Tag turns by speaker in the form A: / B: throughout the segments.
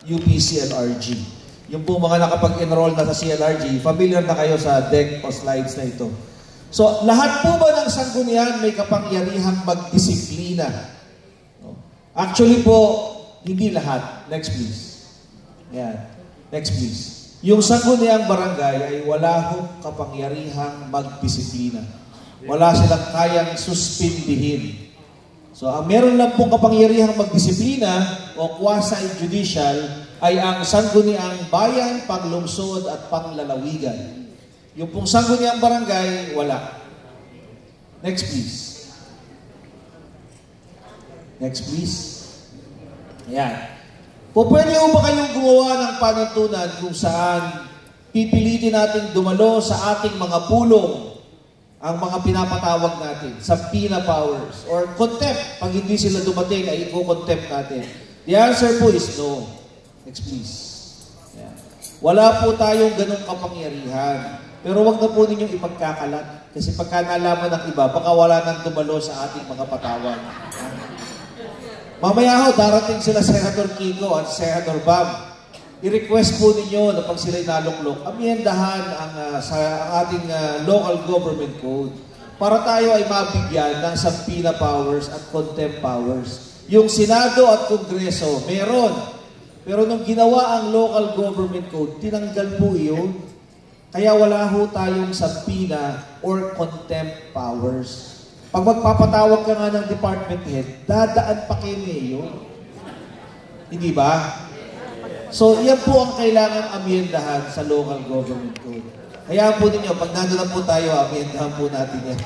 A: UP-CLRG. Yung po mga nakapag-enroll na sa CLRG, familiar na kayo sa deck o slides na ito. So, lahat po ba ng sanggunian may kapangyarihang magdisiplina? Actually po, hindi lahat. Next please. Yan. Next please. Yung sangguniang barangay ay wala hong kapangyarihang magdisiplina. Wala silang kayang suspindihin. So, ang meron lang pong kapangyarihang magdisiplina o quasi-judicial ay ang sangguniang bayan, panglungsod at panglalawigan. Yung pong sangguniang barangay, wala. Next please. Next please. Ayan. Po pwede mo ba kayong gumawa ng panuntunan kung saan pipilitin natin dumalo sa ating mga pulong ang mga pinapatawag natin, subpoena powers, or contempt. Pag hindi sila dumating, ay i-contempt natin. The answer po is no. Next please. Ayan. Wala po tayong ganong kapangyarihan. Pero wag na po ninyong ipagkakalat. Kasi pagka nalaman ng iba, baka wala nang dumalo sa ating mga patawag. Mamaya ho, darating sila Senator Kiko at Senator Bam. I-request po ninyo na pag sila'y naluklok, amyendahan ang ating local government code para tayo ay mabigyan ng subpoena powers at contempt powers. Yung Senado at Kongreso, meron. Pero nung ginawa ang local government code, tinanggal po iyon. Kaya wala ho tayong subpoena or contempt powers. Pag magpapatawag ka nga ng department head, dadaan pa kay mayor. Hindi ba? So, yan po ang kailangan amyendahan sa local government code. Hayaan po ninyo, pag nandun na po tayo, amyendahan po natin yan.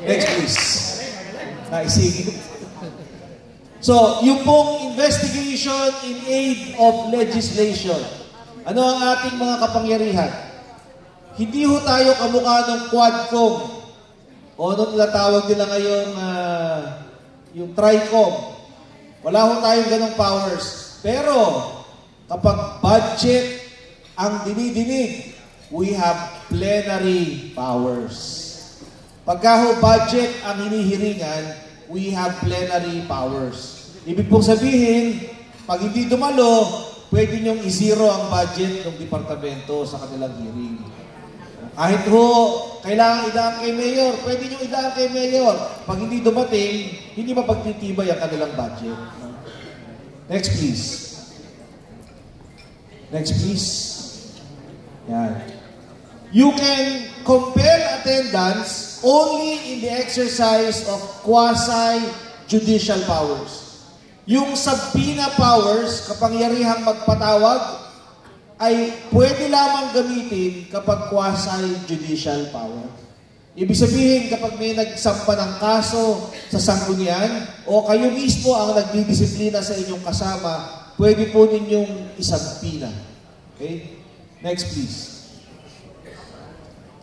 A: Next please. Naisingit. So, yung pong investigation in aid of legislation. Ano ang ating mga kapangyarihan? Hindi ho tayo kamukha ng Quadcom. O ano tinatawag nila ngayon, yung Tricom. Wala ho tayong ganong powers. Pero, kapag budget ang dinidinig, we have plenary powers. Pagka ho budget ang hinihiringan, we have plenary powers. Ibig pong sabihin, pag hindi dumalo, pwede nyong i-zero ang budget ng departamento sa kanilang hearing. Kahit ho, kailangan idaan kay mayor, pwede nyong idaan kay mayor. Pag hindi dumating, hindi mapagtitibay ang kanilang budget. Next please. Next please. Yan. You can compel attendance only in the exercise of quasi-judicial powers. Yung subpoena powers, kapangyarihang magpatawag, ay pwede lamang gamitin kapag quasi-judicial power. Ibig sabihin, kapag may nagsampa ng kaso sa sanggunian o kayo mismo ang nagdidisiplina sa inyong kasama, pwede po ninyong isampina. Okay? Next, please.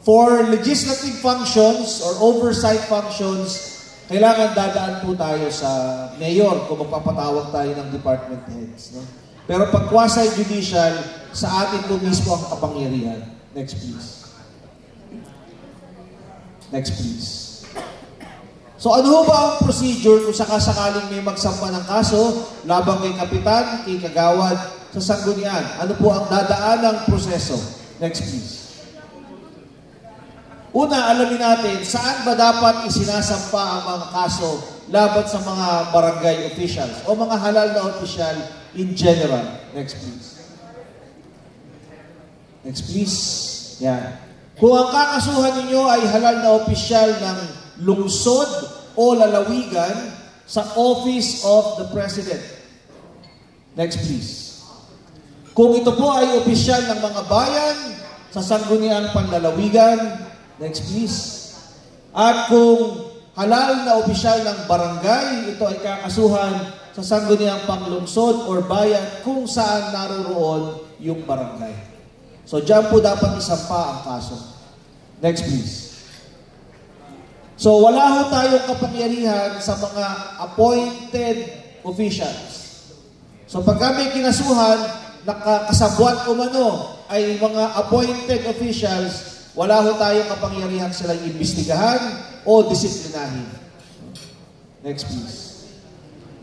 A: For legislative functions or oversight functions, kailangan dadaan po tayo sa mayor kung magpapatawag tayo ng department heads. No? Pero pag quasi-judicial, sa atin po mismo ang kapangyarihan. Next, please. Next, please. So, ano ba ang procedure kung sakasakaling may magsampa ng kaso labang kay kapitan, kay kagawad, sa sanggunian? Ano po ang dadaanang proseso? Next, please. Una, alamin natin, saan ba dapat isinasampa ang mga kaso laban sa mga barangay officials o mga halal na opisyal in general? Next, please. Next, please. Yan. Kung ang kakasuhan ninyo ay halal na opisyal ng lungsod o lalawigan sa Office of the President. Next, please. Kung ito po ay opisyal ng mga bayan sa sangguniang panlalawigan. Next, please. At kung halal na opisyal ng barangay, ito ay kakasuhan sa sangguniang panglungsod or bayan kung saan naroroon yung barangay. So, dyan po dapat isampa ang kaso. Next, please. So, wala ho tayong kapangyarihan sa mga appointed officials. So, pag may kinasuhan, nakakasabwat umano ay mga appointed officials, wala ho tayong kapangyarihan silang imbestigahan o disiplinahin. Next, please.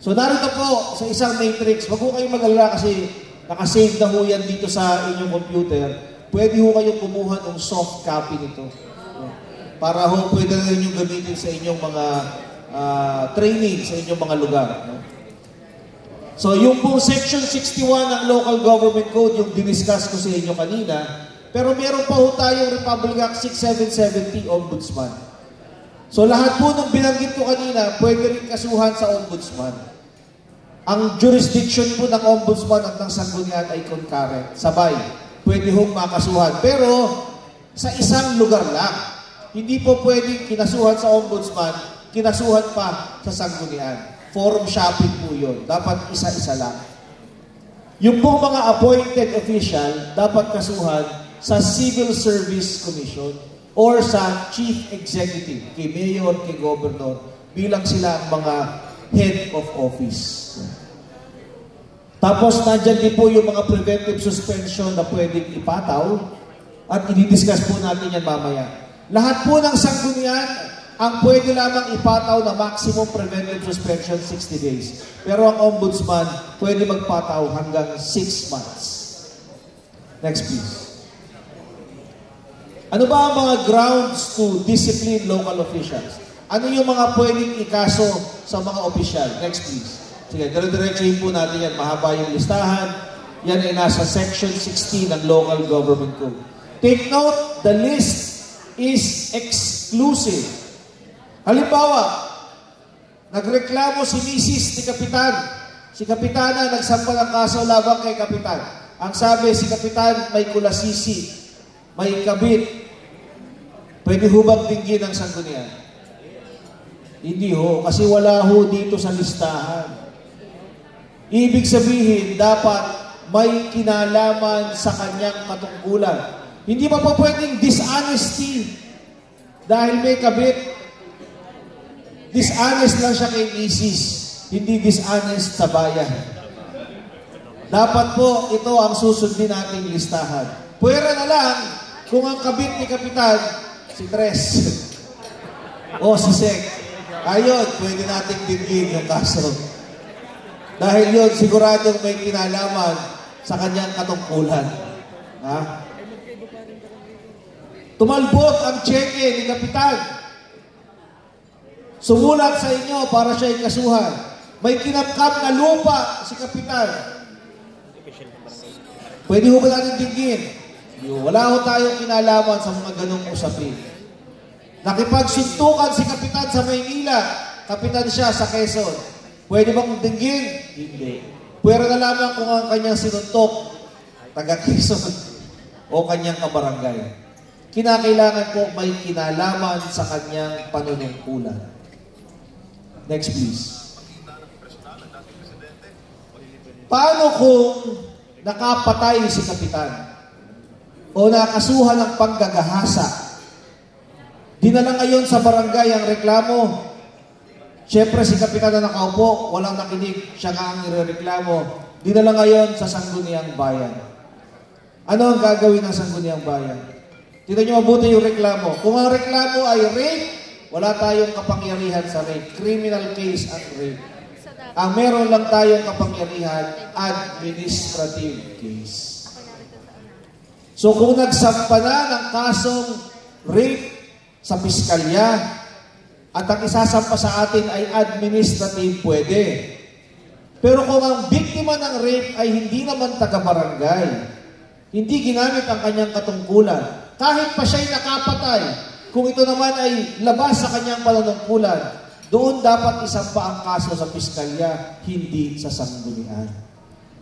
A: So narito po sa isang matrix, wag ho kayong mag-alala kasi nakasave na ho yan dito sa inyong computer. Pwede ho kayong kumuha ng soft copy nito. Para ho pwede na rin yung gamitin sa inyong mga training, sa inyong mga lugar. So yung pong Section 61 ng Local Government Code, yung diniscuss ko sa inyo kanina, pero meron pa ho tayong Republic Act 6770 Ombudsman. So lahat po nung binanggit ko kanina, pwede rin kasuhan sa Ombudsman. Ang jurisdiction po ng Ombudsman at ng Sanggunian ay concurrent, sabay. Pwede hong makasuhan. Pero sa isang lugar lang. Hindi po pwedeng kinasuhan sa Ombudsman, kinasuhan pa sa Sanggunian. Forum shopping po yun. Dapat isa-isa lang. Yung po mga appointed official, dapat kasuhan sa Civil Service Commission or sa Chief Executive, kay Mayor, kay Governor, bilang sila ang mga head of office. Tapos, nandyan din po yung mga preventive suspension na pwedeng ipataw at i-discuss po natin yan mamaya. Lahat po ng sanggunian, ang pwede lamang ipataw na maximum preventive suspension 60 days. Pero ang ombudsman, pwede magpataw hanggang 6 months. Next, please. Ano ba ang mga grounds to discipline local officials? Ano yung mga pwedeng ikaso sa mga opisyal? Next, please. Sige, dire-diretsuhin po natin yan. Mahaba yung listahan. Yan ay nasa Section 16 ng Local Government Code. Take note, the list is exclusive. Halimbawa, nagreklamo si Mrs. ni Kapitan. Si Kapitana nagsampa ng kaso labang kay Kapitan. Ang sabi, si Kapitan may kulasisi, may kabit. Pwede hubang dinggin ang sanggunian? Hindi ho, kasi wala ho dito sa listahan. Ibig sabihin, dapat may kinalaman sa kanyang katungkulan. Hindi pa po pwedeng dishonesty dahil may kabit. Dishonest lang siya kay Mrs. Hindi dishonest sa bayan. Dapat po ito ang susundin nating listahan. Pwera na lang kung ang kabit ni Kapitan, si Tres o si Sek. Ayun, pwede nating dinggin yung kaso. Dahil yun, siguradong may kinalaman sa kanyang katungkulan. Ha? Tumalbot ang cheque ni Kapitan. Sumulat sa inyo para siya ikasuhan. May kinapkap na lupa si Kapitan. Pwede ho ba natin dinggin? Wala ho tayong kinalaman sa mga ganong usapin. Nakipagsuntukan si Kapitan sa Maynila. Kapitan siya sa Quezon. Pwede bang dinggin? Hindi. Pwede na lamang kung ang kanyang sinuntok, taga-Quezon o kanyang kabarangay. Kinakailangan po may kinalaman sa kanyang panunungkulan. Next, please. Paano kung nakapatay si Kapitan o nakasuhan ng panggagahasa? Dinala ngayon sa barangay ang reklamo. Siyempre, si Kapitan na nakaupo, walang nakinig, siya nga ang irereklamo. Dinala ngayon sa Sangguniang Bayan. Ano ang gagawin ng Sangguniang Bayan? Tignan niyo mabuti yung reklamo. Kung ang reklamo ay rape, wala tayong kapangyarihan sa rape. Criminal case ang rape. Ang meron lang tayong kapangyarihan, administrative case. So kung nagsampa na ng kasong rape sa piskalya, at ang isasampa sa atin ay administrative, pwede. Pero kung ang biktima ng rape ay hindi naman taga-barangay, hindi ginamit ang kanyang katungkulan, kahit pa siya'y nakapatay, kung ito naman ay labas sa kanyang panunungkulan, doon dapat isampa ang kaso sa piskalya, hindi sa sanggunian.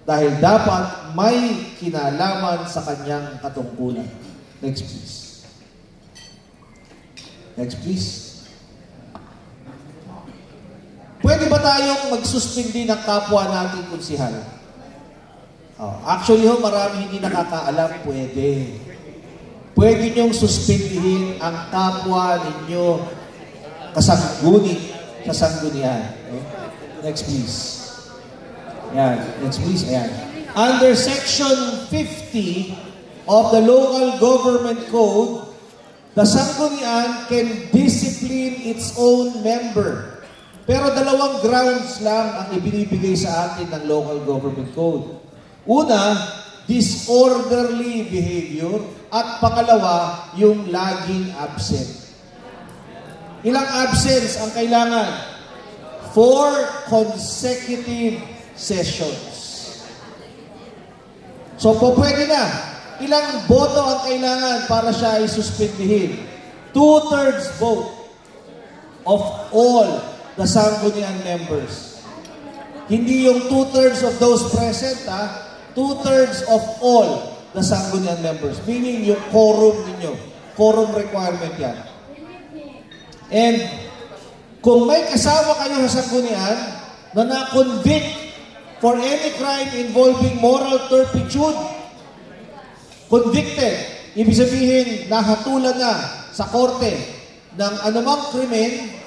A: Dahil dapat may kinalaman sa kanyang katungkulan. Next, please. Next, please. Pwede ba tayong magsuspindi ng kapwa natin konsihal? Actually, marami hindi nakakaalam, pwede. Pwede niyong suspindihin ang kapwa ninyo kasangguni sa sanggunian. Next, please. Yan. Next, please. Ayan. Under Section 50 of the Local Government Code, the sanggunian can discipline its own member Pero dalawang grounds lang ang ibinibigay sa atin ng local government code. Una, disorderly behavior. At pangalawa, yung laging absent. Ilang absence ang kailangan? 4 consecutive sessions. So, pwede na. Ilang boto ang kailangan para siya ay suspendihin? 2/3 vote of all the Sangguniang members. Hindi yung 2/3 of those present, 2/3 of all the Sangguniang members. Meaning yung quorum ninyo. Quorum requirement yan. And kung may kasama kayo sa Sanggunian na na-convict for any crime involving moral turpitude, convicted, ibig sabihin, nahatulan na sa korte ng anumang krimen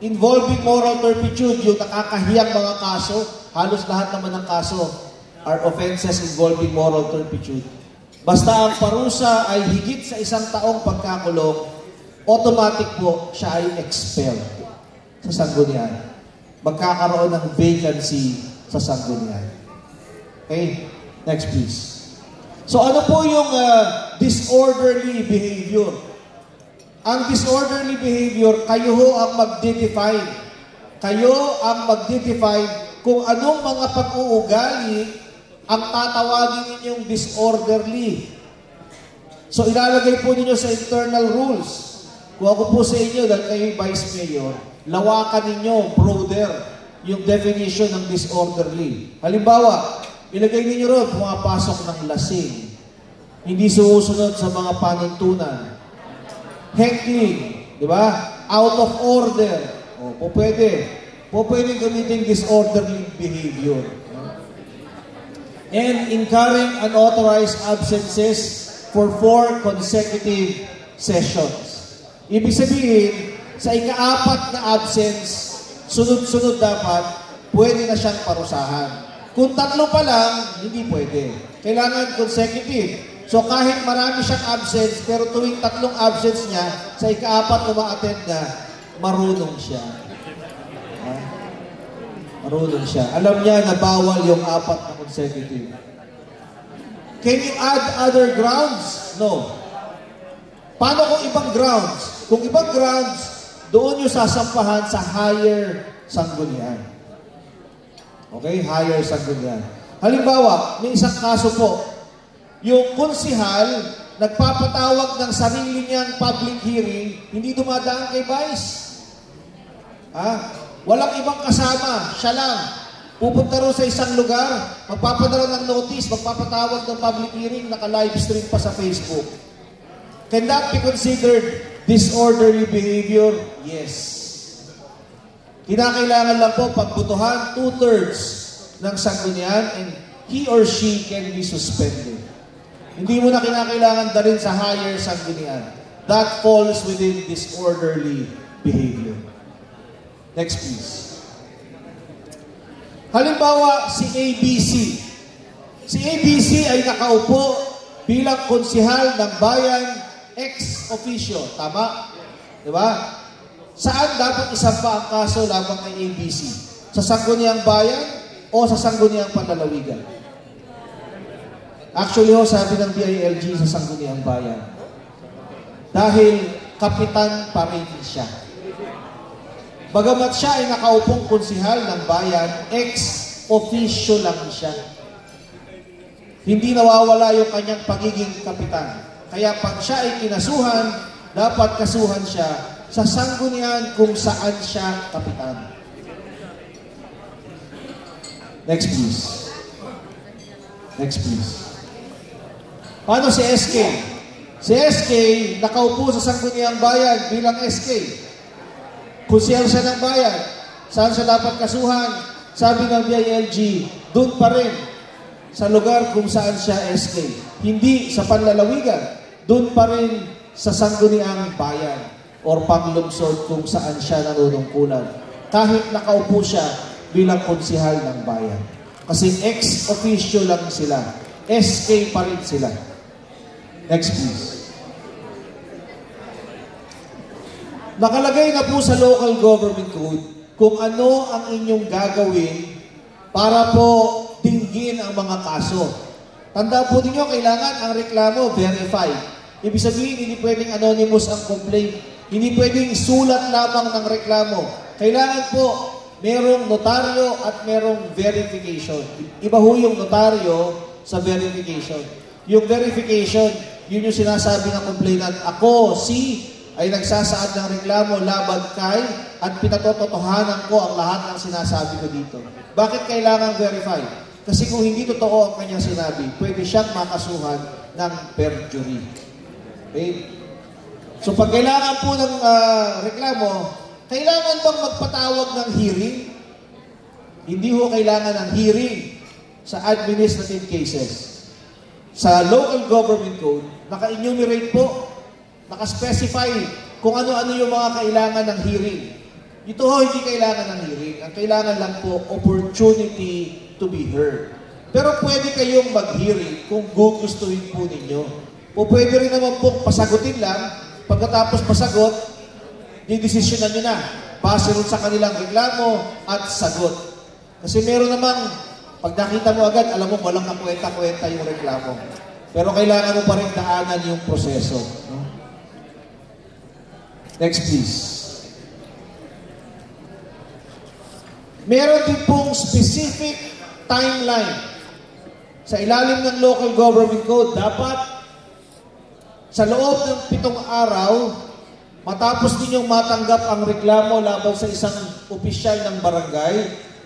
A: involving moral turpitude, yung nakakahiyang mga kaso, halos lahat naman ng kaso are offenses involving moral turpitude. Basta ang parusa ay higit sa 1 taong pagkakulong, automatic po siya ay expelled sa Sanggunian. Magkakaroon ng vacancy sa Sanggunian. Okay? Next please. So ano po yung disorderly behavior? Ang disorderly behavior, kayo ho ang magde-define. Kayo ang magde-define kung anong mga pag-uugali ang tatawagin ninyong disorderly. So ilalagay po ninyo sa internal rules. Kung ako po sa inyo, dahil kayo Vice Mayor, lawakan ninyo, broader, yung definition ng disorderly. Halimbawa, ilagay ninyo ron, pumapasok ng lasing. Hindi sumusunod sa mga panuntunan. Heckling, di ba? Out of order. O, po pwede. Po pwede gamitin disorderly behavior. And incurring unauthorized absences for 4 consecutive sessions. Ibig sabihin, sa ika-4 na absence, sunod-sunod dapat, pwede na siyang parusahan. Kung 3 pa lang, hindi pwede. Kailangan consecutive. So kahit marami siyang absence, pero tuwing 3 absence niya, sa ika-4 uma-attend na, marunong siya. Marunong siya. Alam niya na bawal yung 4 na consecutive. Can you add other grounds? No. Paano kung ibang grounds? Kung ibang grounds, doon yung sasampahan sa higher sanggunian. Okay? Higher sanggunian. Halimbawa, may isang kaso po, yung konsihal, nagpapatawag ng sarili niyang public hearing, hindi dumadaan kay Vice. Walang ibang kasama, siya lang. Pupunta rin sa isang lugar, magpapadala ng notice, magpapatawag ng public hearing, naka-live stream pa sa Facebook. Can that be considered disorderly behavior? Yes. Kinakailangan lang po pagbutuhan 2/3 ng sanggunian and he or she can be suspended. Hindi mo na kinakailangan dalhin sa higher sanggunian. That falls within disorderly behavior. Next please. Halimbawa, si ABC. Si ABC ay nakaupo bilang konsihal ng bayan ex officio. Tama? Diba? Saan dapat isampa ang kaso labang kay ABC? Sa Sangguniang Bayan o sa Sangguniang Panlalawigan? Actually, sabi ng DILG sa Sangguniang Bayan. Dahil kapitan pa rin siya. Bagamat siya ay nakaupong konsihal ng bayan, ex-officio lang siya. Hindi nawawala yung kanyang pagiging kapitan. Kaya pag siya ay kinasuhan, dapat kasuhan siya sa sanggunian kung saan siya kapitan. Next please. Next please. Paano si SK? Si SK, nakaupo sa Sangguniang Bayan bilang SK. Konsihal siya ng bayan. Saan siya dapat kasuhan? Sabi ng DILG, doon pa rin sa lugar kung saan siya SK. Hindi sa panlalawigan. Doon pa rin sa Sangguniang Bayan or paglungsod kung saan siya nanunungkulan. Kahit nakaupo siya bilang konsihal ng bayan. Kasi ex-officio lang sila. SK pa rin sila. Next please. Nakalagay na po sa local government code kung ano ang inyong gagawin para po dinggin ang mga kaso. Tandaan po ninyo, kailangan ang reklamo verified. Ibig sabihin, hindi pwedeng anonymous ang complaint. Hindi pwedeng sulat lamang ng reklamo. Kailangan po merong notaryo at merong verification. Iba ho yung notaryo sa verification. Yung verification, yun yung sinasabi ng complainant, ako, ay nagsasaad ng reklamo laban kay at pinatototohanan ko ang lahat ng sinasabi ko dito. Bakit kailangan verify? Kasi kung hindi totoo ang kanyang sinabi, pwede siyang makasuhan ng perjury. Okay? So pag kailangan po ng reklamo, kailangan bang magpatawag ng hearing? Hindi ho kailangan ng hearing sa administrative cases. Sa local government code, naka-enumerate po, naka-specify kung ano-ano yung mga kailangan ng hearing. Ito ho, hindi kailangan ng hearing. Ang kailangan lang po, opportunity to be heard. Pero pwede kayong mag-hearing kung gugustuhin po ninyo. O pwede rin naman po pasagutin lang, pagkatapos pasagot, didesisyonan nyo na, base rin sa kanilang reklamo at sagot. Kasi meron namang, pag nakita mo agad, alam mo, walang kakwenta-kwenta yung reklamo. Pero kailangan mo pa rin daanan yung proseso. No? Next, please. Meron din pong specific timeline. Sa ilalim ng local government code, dapat sa loob ng 7 araw, matapos ninyong matanggap ang reklamo laban sa isang opisyal ng barangay,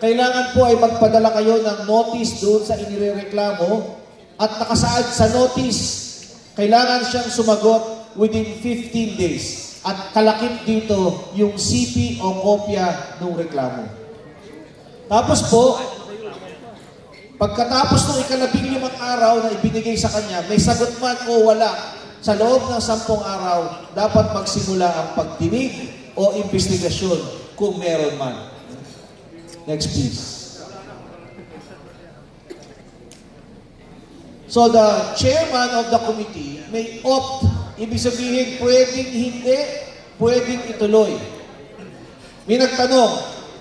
A: kailangan po ay magpadala kayo ng notice doon sa inireklamo at nakasaad sa notice, kailangan siyang sumagot within 15 days. At kalakip dito yung CP o kopya ng reklamo. Tapos po, pagkatapos ng 15 araw na ibinigay sa kanya, may sagot man o wala, sa loob ng 10 araw, dapat magsimula ang pagdinig o investigasyon kung meron man. Next, please. So the chairman of the committee may opt. Ibig sabihin, pwedeng hindi, pwedeng ituloy. May nagtanong,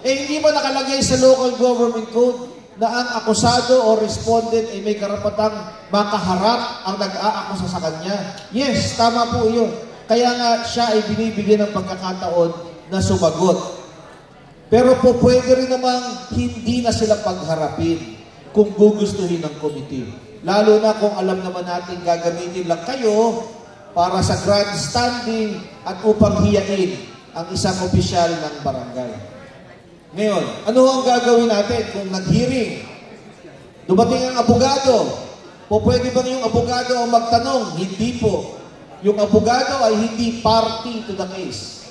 A: hindi ba nakalagay sa local government code na ang akusado o respondent ay may karapatang makaharap ang nag-aakusa sa kanya? Yes, tama po yun. Kaya nga siya ay binibigyan ng pagkakataon na sumagot. Pero po pwede rin namang hindi na sila pagharapin kung gugustuhin ng committee. Lalo na kung alam naman natin gagamitin lang kayo para sa grandstanding at upang hiyain ang isang opisyal ng barangay. Ngayon, ano ang gagawin natin kung nag-hearing? Dumating ang abogado. Pwede bang yung abogado ang magtanong? Hindi po. Yung abogado ay hindi party to the case.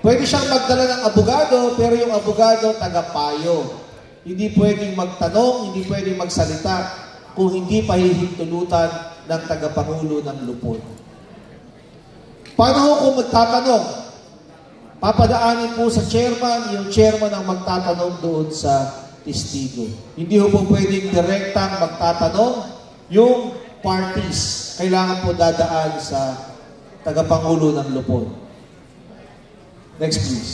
A: Pwede siyang magdala ng abogado, pero yung abogado tagapayo. Hindi pwedeng magtanong, hindi pwedeng magsalita kung hindi pahihintulutan ng tagapangulo ng lupon. Paano kung magtatanong? Papadaanin po sa chairman, yung chairman ang magtatanong doon sa testigo. Hindi po pwedeng direktang magtatanong, yung parties kailangan po dadaan sa tagapangulo ng lupon. Next, please.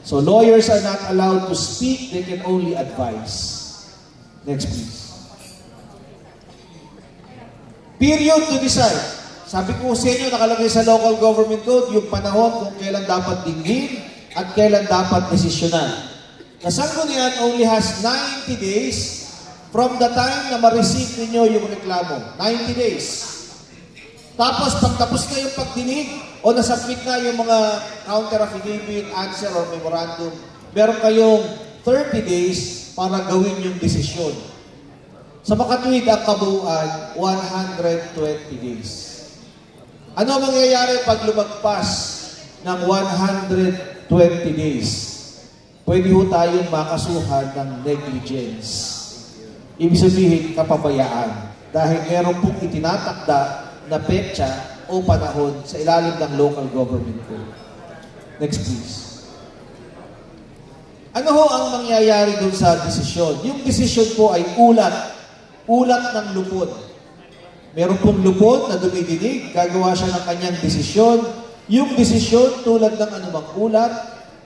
A: So, lawyers are not allowed to speak, they can only advise. Next, please. Period to decide. Sabi ko sa inyo, nakalagay sa local government code, yung panahon kung kailan dapat dinggin at kailan dapat desisyonan. The Sanggunian only has 90 days from the time na ma-receive ninyo yung reklamo. 90 days. Tapos, pagtapos na yung pagdinig o nasubmit na yung mga counter affidavit, answer or memorandum, meron kayong 30 days para gawin yung desisyon. Sa makatuwid ang kabuuan, 120 days. Ano mangyayari pag lumagpas ng 120 days? Pwede ho tayong makasuhan ng negligence. Ibig sabihin, kapabayaan. Dahil meron pong itinatakda na petsa o panahon sa ilalim ng local government code. Next, please. Ano ho ang mangyayari doon sa desisyon? Yung desisyon po ay ulat. Ulat ng lupon. Meron pong lupon na dumidinig, gagawa siya ng kanyang desisyon. Yung desisyon, tulad ng anumang ulat,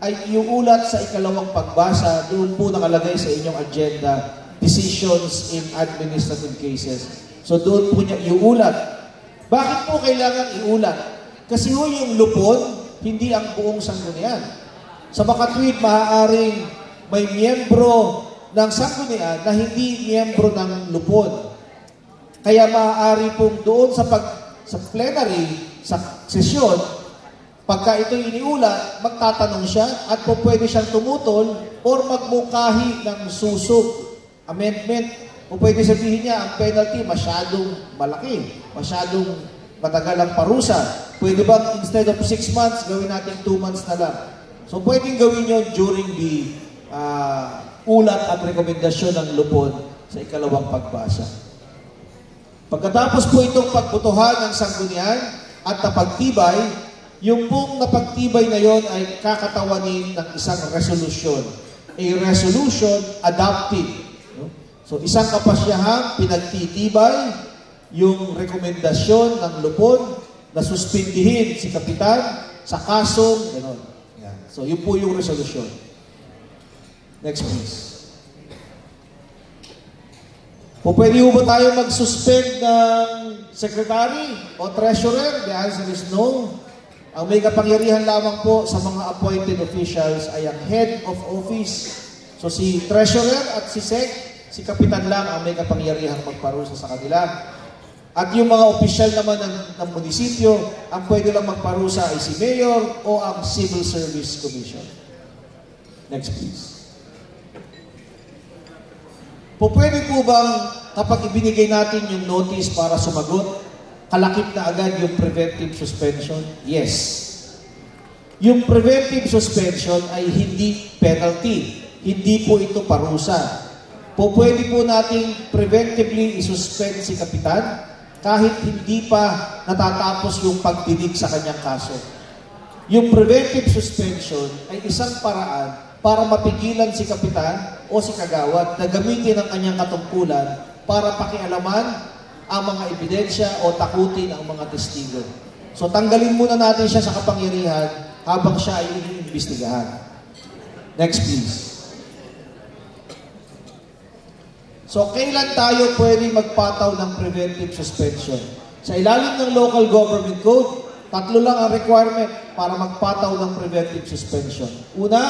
A: ay iuulat sa ikalawang pagbasa. Doon po nakalagay sa inyong agenda, decisions in administrative cases. So doon po niya iuulat. Bakit po kailangan iulat? Kasi ho yung lupon, hindi ang buong sanggunian. Sa makatwid, maaaring may miyembro ng sanggunian na hindi miyembro ng lupon. Kaya maaari pong doon sa plenary, sa sesyon, pagka ito iniulat, magtatanong siya at po pwede siyang tumutol or magmungkahi ng susub, amendment. O pwede sabihin niya, ang penalty masyadong malaki, masyadong matagal ang parusa. Pwede bang instead of 6 months, gawin natin 2 months na lang? So pwedeng gawin yun during the ulat at rekomendasyon ng lupon sa ikalawang pagbasa. Pagkatapos po itong pagbutuhan ng sanggunian at napagtibay, yung pong napagtibay na yon ay kakatawanin ng isang resolution. A resolution adopted. So isang kapasyahang pinagtitibay yung rekomendasyon ng lupon na suspindihin si Kapitan sa kasong gano'n. Yan. So yun po yung resolution. Next please. O pwede ba tayo mag-suspend ng secretary o treasurer? The answer is no. Ang may kapangyarihan lamang po sa mga appointed officials ay ang head of office. So si treasurer at si sec, si kapitan lang ang may kapangyarihan magparusa sa kanila. At yung mga opisyal naman ng munisipyo, ang pwede lang magparusa ay si mayor o ang Civil Service Commission. Next please. Pwede po bang kapag ibinigay natin yung notice para sumagot, kalakip na agad yung preventive suspension? Yes. Yung preventive suspension ay hindi penalty. Hindi po ito parusa. Pwede po nating preventively isuspend si Kapitan kahit hindi pa natatapos yung pagdinig sa kanyang kaso. Yung preventive suspension ay isang paraan para mapigilan si Kapitan o si Kagawad na gamitin ang kanyang katungkulan para pakialaman ang mga ebidensya o takutin ang mga testigo. So tanggalin muna natin siya sa kapangyarihan habang siya ay iniimbestigahan. Next please. So kailan tayo pwede magpataw ng preventive suspension? Sa ilalim ng Local Government Code, 3 lang ang requirement para magpataw ng preventive suspension. Una,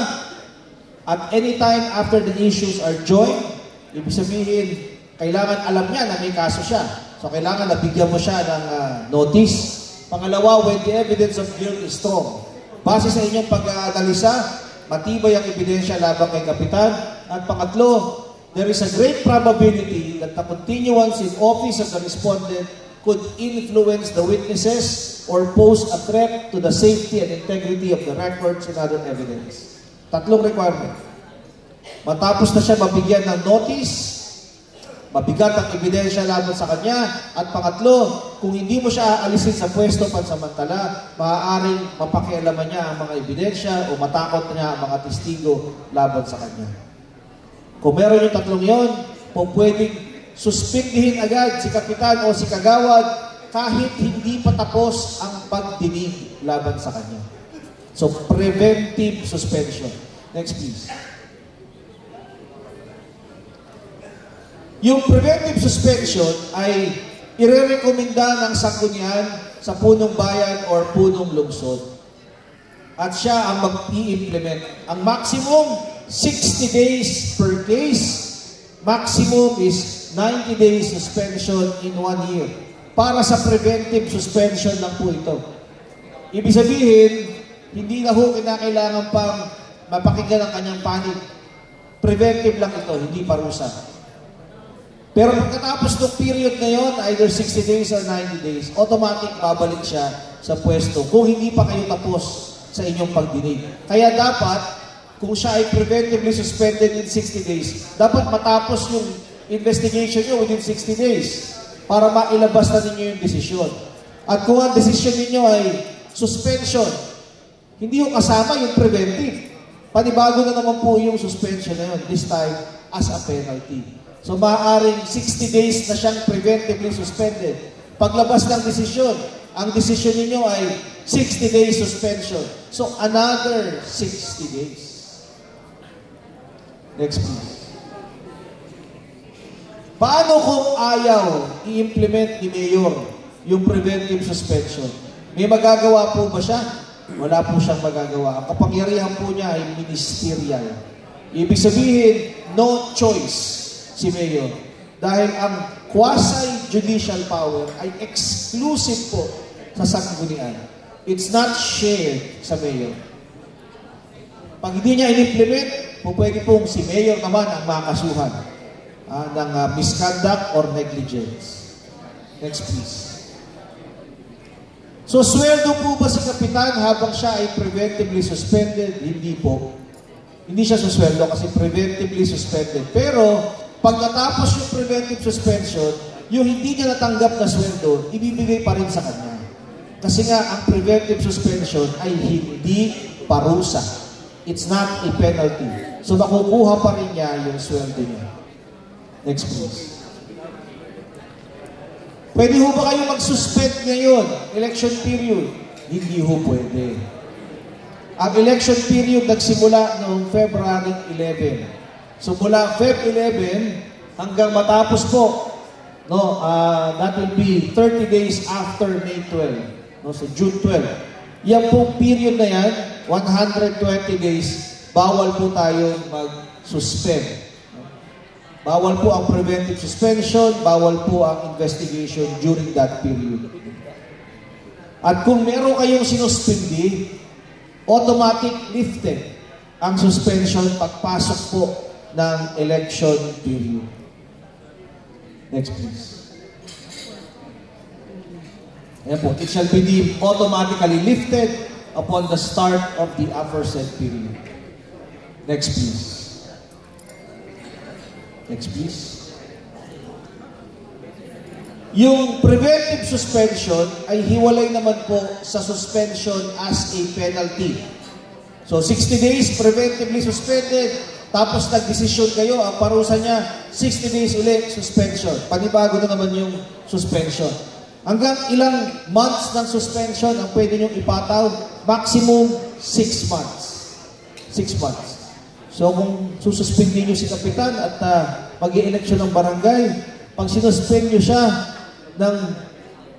A: at any time after the issues are joined, ibig sabihin, kailangan alam niya na may kaso siya. So, kailangan nabigyan mo siya ng notice. Pangalawa, when the evidence of guilt is strong. Base sa inyong pag-aanalisa, matibay ang ebidensya laban kay Kapitan. At pangatlo, there is a great probability that the continuance in office of the respondent could influence the witnesses or pose a threat to the safety and integrity of the records and other evidence. 3 requirement. Matapos na siya mabigyan ng notice, mabigat ang ebidensya laban sa kanya, at pangatlo, kung hindi mo siya aalisin sa pwesto pansamantala, maaaring mapakialaman niya ang mga ebidensya o matakot niya ang mga testigo laban sa kanya. Kung meron yung 3 yon, pwedeng suspindihin agad si Kapitan o si Kagawad kahit hindi pa tapos ang pagdinig laban sa kanya. So, preventive suspension. Next, please. Yung preventive suspension ay irerekomenda ng sanggunian sa punong bayan or punong lungsod. At siya ang mag-i-implement. Ang maximum, 60 days per case. Maximum is 90 days suspension in 1 year. Para sa preventive suspension lang po ito. Ibig sabihin, hindi na ho kinakailangan pang mapakinggan ang kanyang panig. Preventive lang ito, hindi parusa. Pero pagkatapos ng period na yon, either 60 days or 90 days, automatic babalik siya sa pwesto kung hindi pa kayo tapos sa inyong pagdinig. Kaya dapat, kung siya ay preventively suspended in 60 days, dapat matapos yung investigation nyo within 60 days para mailabas na ninyo yung desisyon. At kung ang desisyon ninyo ay suspension, hindi yung kasama yung preventive. Panibago na naman po yung suspension na yun, this time as a penalty. So maaaring 60 days na siyang preventively suspended. Paglabas ng desisyon, ang desisyon ninyo ay 60 days suspension. So, another 60 days. Next, please. Paano kung ayaw i-implement ni Mayor yung preventive suspension? May magagawa po ba siya? Wala po siyang magagawa. Ang kapangyarihan po niya ay ministerial. Ibig sabihin, no choice si Mayor. Dahil ang quasi-judicial power ay exclusive po sa sanggunian. It's not shared sa Mayor. Pag hindi niya in-implement, pwede pong si Mayor naman ang makasuhan ng misconduct or negligence. Next, please. So, sweldo po ba si Kapitan habang siya ay preventively suspended? Hindi po. Hindi siya susweldo kasi preventively suspended. Pero, pag natapos yung preventive suspension, yung hindi niya natanggap na sweldo, ibibigay pa rin sa kanya. Kasi nga, ang preventive suspension ay hindi parusa. It's not a penalty. So, nakukuha pa rin niya yung sweldo niya. Next, please. Pwede ho ba kayo mag-suspend ngayon? Election period? Hindi ho pwede. Ang election period nagsimula noong February 11. So mula Feb 11 hanggang matapos po, no, that will be 30 days after May 12. No, so June 12. Yan pong period na yan, 120 days, bawal po tayo mag-suspend. Bawal po ang preventive suspension, bawal po ang investigation during that period. At kung meron kayong sinuspindi, automatic lifted ang suspension pagpasok po ng election period. Next, please. Ayan po, it shall be deemed automatically lifted upon the start of the aforesaid period. Next, please. Next, please. Yung preventive suspension ay hiwalay naman po sa suspension as a penalty. So, 60 days preventively suspended, tapos nag-desisyon kayo, ang parusa niya, 60 days ulit suspension. Panibago na naman yung suspension. Hanggang ilang months ng suspension ang pwede niyong ipataw? Maximum 6 months. 6 months. So, kung sususpendin niyo si Kapitan at mag-i-eleksyon ng barangay, pag sinuspend niyo siya ng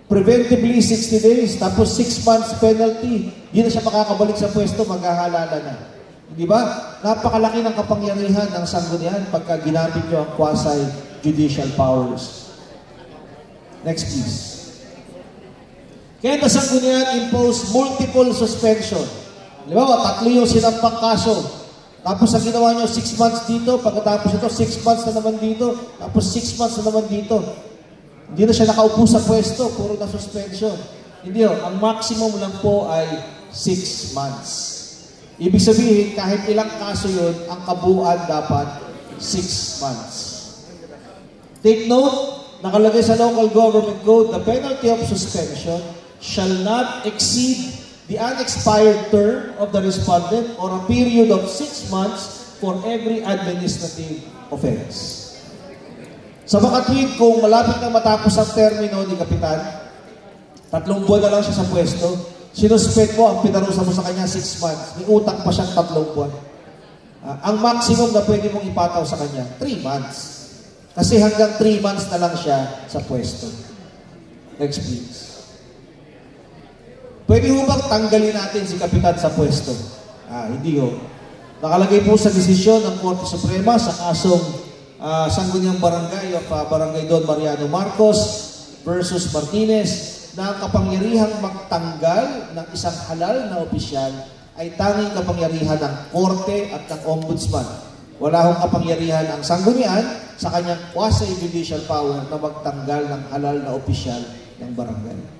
A: preventively 60 days, tapos 6 months penalty, hindi na siya makakabalik sa pwesto, maghahalala na. Di ba? Napakalaki ng kapangyarihan ng sanggunian pagka ginamit niyo ang quasi-judicial powers. Next, please. Kaya ang sanggunian impose multiple suspension. Di ba? 3 yung sinampang kaso. Tapos ang ginawa nyo, 6 months dito, pagkatapos ito, 6 months na naman dito, tapos 6 months na naman dito. Hindi na siya nakaupo sa pwesto, puro na suspension. Hindi ho, ang maximum lang po ay 6 months. Ibig sabihin, kahit ilang kaso yun, ang kabuuan dapat 6 months. Take note, nakalagay sa Local Government Code, the penalty of suspension shall not exceed the unexpired term of the respondent or a period of 6 months for every administrative offense. Sa mga tweet, kung malapit na matapos ang termino ni Kapitan, 3 buwan na lang siya sa pwesto, sinuspend mo, ang pinarusa mo sa kanya 6 months, may utang pa siyang 3 buwan. Ang maximum na pwede mong ipataw sa kanya, 3 months. Kasi hanggang 3 months na lang siya sa pwesto. Next, please. Pwede ho bang tanggalin natin si Kapitan sa pwesto? Hindi ho. Nakalagay po sa desisyon ng Korte Suprema sa kasong Sangguniang Barangay of Barangay Don Mariano Marcos versus Martinez na ang kapangyarihang magtanggal ng isang halal na opisyal ay tanging kapangyarihan ng Korte at ng Ombudsman. Wala hong kapangyarihan ang sanggunian sa kanyang quasi-judicial power na magtanggal ng halal na opisyal ng barangay.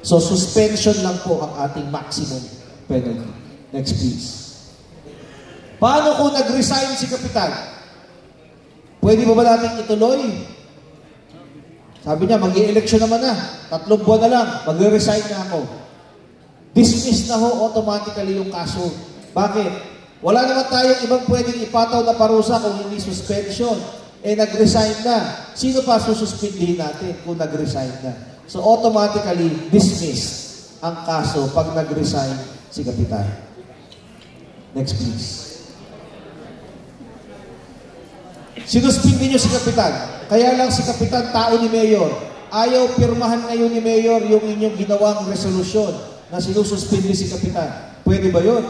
A: So, suspension lang po ang ating maximum penalty. Next, please. Paano kung nag-resign si Kapitan? Pwede ba natin ituloy? Sabi niya, mag-i-election naman na. 3 buwan na lang, mag-resign na ako. Dismiss na ho automatically yung kaso. Bakit? Wala naman tayong ibang pwedeng ipataw na parusa kung hindi suspension. Nag-resign na. Sino pa sususpindihin natin kung nag-resign na? So, automatically dismissed ang kaso pag nag-resign si Kapitan. Next, please. Sinuspindi niyo si Kapitan. Kaya lang si Kapitan, tao ni Mayor. Ayaw pirmahan ngayon ni Mayor yung inyong ginawang resolusyon na sinususpindi si Kapitan. Pwede ba yun?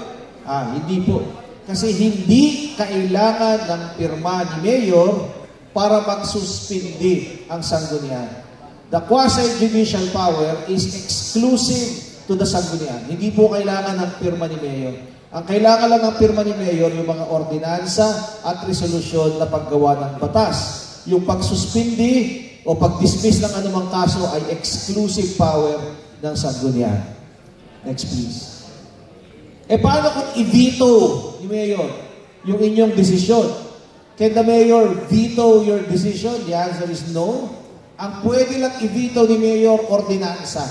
A: Hindi po. Kasi hindi kailangan ng pirma ni Mayor para magsuspindi ang sanggunian. The quasi-judicial power is exclusive to the sanggunian. Hindi po kailangan ng pirma ni Mayor. Ang kailangan lang ng pirma ni Mayor, yung mga ordinansa at resolusyon na paggawa ng batas. Yung pagsuspindi o pag-dismiss ng anumang kaso ay exclusive power ng sanggunian. Next, please. Paano kung i-veto ni Mayor yung inyong desisyon? Can the Mayor veto your decision? The answer is no. Ang pwede lang i-veto ni Mayor, ordinansa.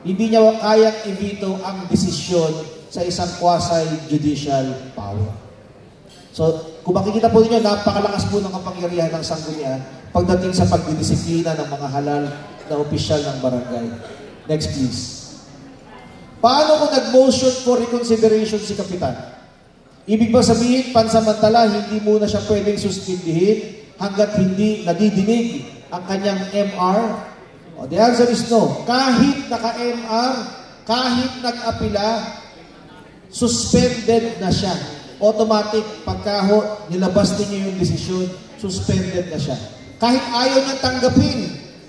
A: Hindi niya kayang i-veto ang desisyon sa isang quasi-judicial power. So, kung makikita po ninyo, napakalakas po ng kapangyarihan ng sanggunian pagdating sa pagdidisiplina ng mga halal na opisyal ng barangay. Next, please. Paano kung nag-motion for reconsideration si Kapitan? Ibig ba sabihin, pansamantala, hindi muna siya pwedeng suspindihin hanggat hindi nadidinig ang kanyang MR? The answer is no. Kahit naka-MR, kahit nag-apila, suspended na siya. Automatic, pagka nilabas ninyo yung desisyon, suspended na siya. Kahit ayaw niyang tanggapin,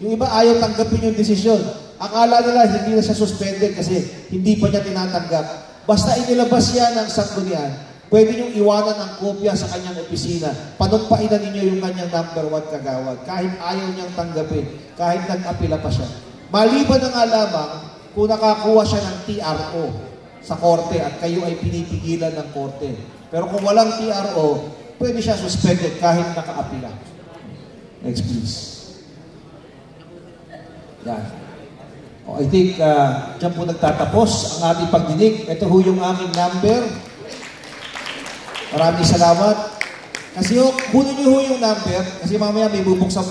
A: yung iba ayaw tanggapin yung desisyon. Akala nila hindi na siya suspended kasi hindi pa niya tinatanggap. Basta inilabas siya ng sanggunian, pwede niyong iwanan ang kopya sa kanyang opisina. Panumpainan ninyo yung kanyang number 1 kagawad. Kahit ayaw niyang tanggapin, kahit nag-apila pa siya. Maliban na nga lamang kung nakakuha siya ng TRO sa korte at kayo ay pinipigilan ng korte. Pero kung walang TRO, pwede siya suspended kahit naka-apila. Next, please. Yan. I think dyan po nagtatapos ang ating pagdinig. Ito ho yung aming number. Maraming salamat. Kasi kunin niyo ho yung number kasi mamaya may bubuksan